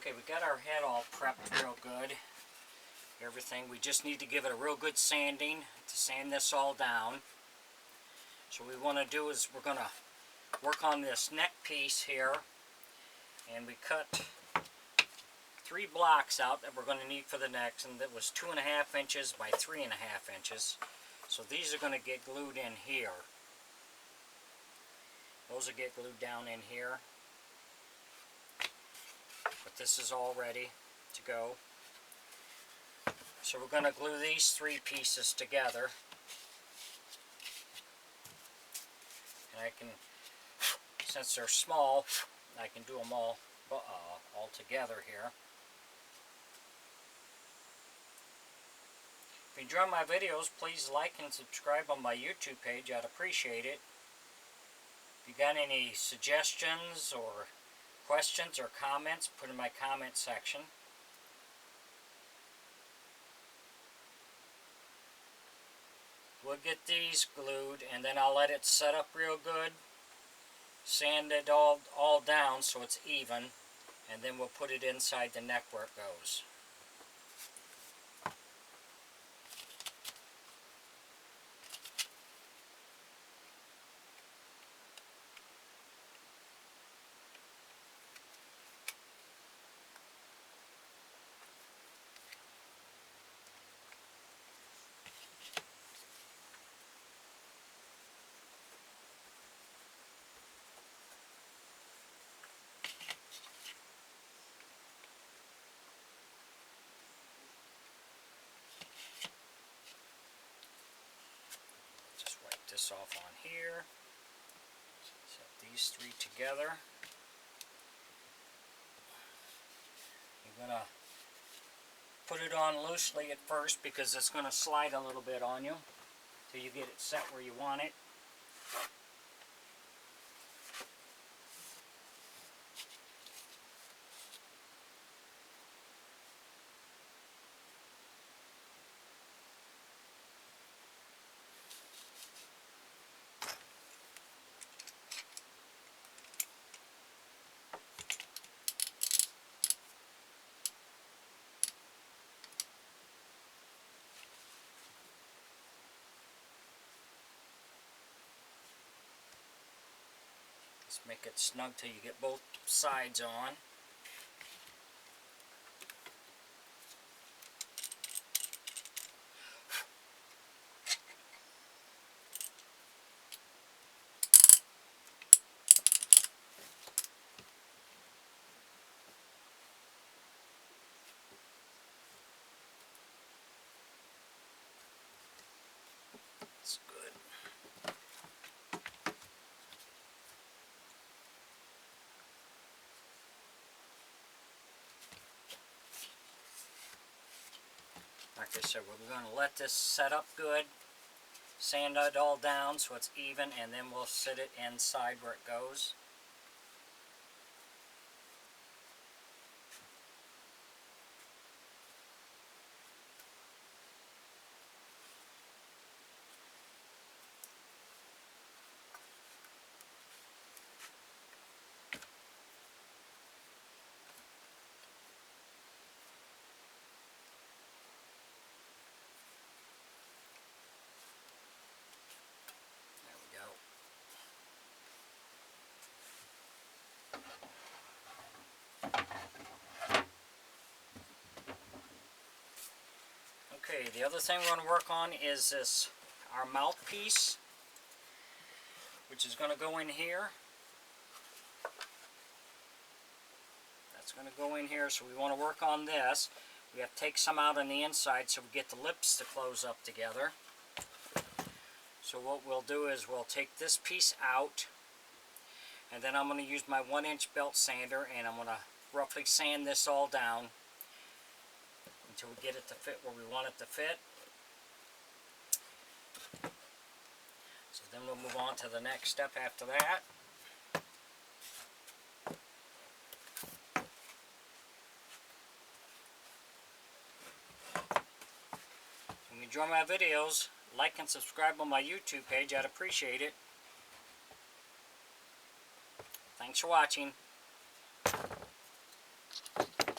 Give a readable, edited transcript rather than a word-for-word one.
Okay, we got our head all prepped real good. Everything. We just need to give it a real good sanding to sand this all down. So what we want to do is we're going to work on this neck piece here. And we cut 3 blocks out that we're going to need for the necks, and that was 2.5 inches by 3.5 inches. So these are going to get glued in here. Those will get glued down in here. But this is all ready to go. So we're going to glue these 3 pieces together. And I can, since they're small, I can do them all together here. If you enjoy my videos, please like and subscribe on my YouTube page. I'd appreciate it. If you got any suggestions or questions or comments, put in my comment section. We'll get these glued, and then I'll let it set up real good. Sand it all down so it's even, and then we'll put it inside the neck where it goes. This off on here. Set these 3 together. You're going to put it on loosely at first because it's going to slide a little bit on you till you get it set where you want it. Just make it snug till you get both sides on. That's good. Like I said, we're going to let this set up good, sand it all down so it's even, and then we'll sit it inside where it goes. Okay, the other thing we're going to work on is this, our mouthpiece, which is going to go in here. That's going to go in here, so we want to work on this. We have to take some out on the inside so we get the lips to close up together. So what we'll do is we'll take this piece out, and then I'm going to use my 1-inch belt sander, and I'm going to roughly sand this all down until we get it to fit where we want it to fit. So then we'll move on to the next step after that. When you enjoy my videos, like and subscribe on my YouTube page. I'd appreciate it. Thanks for watching.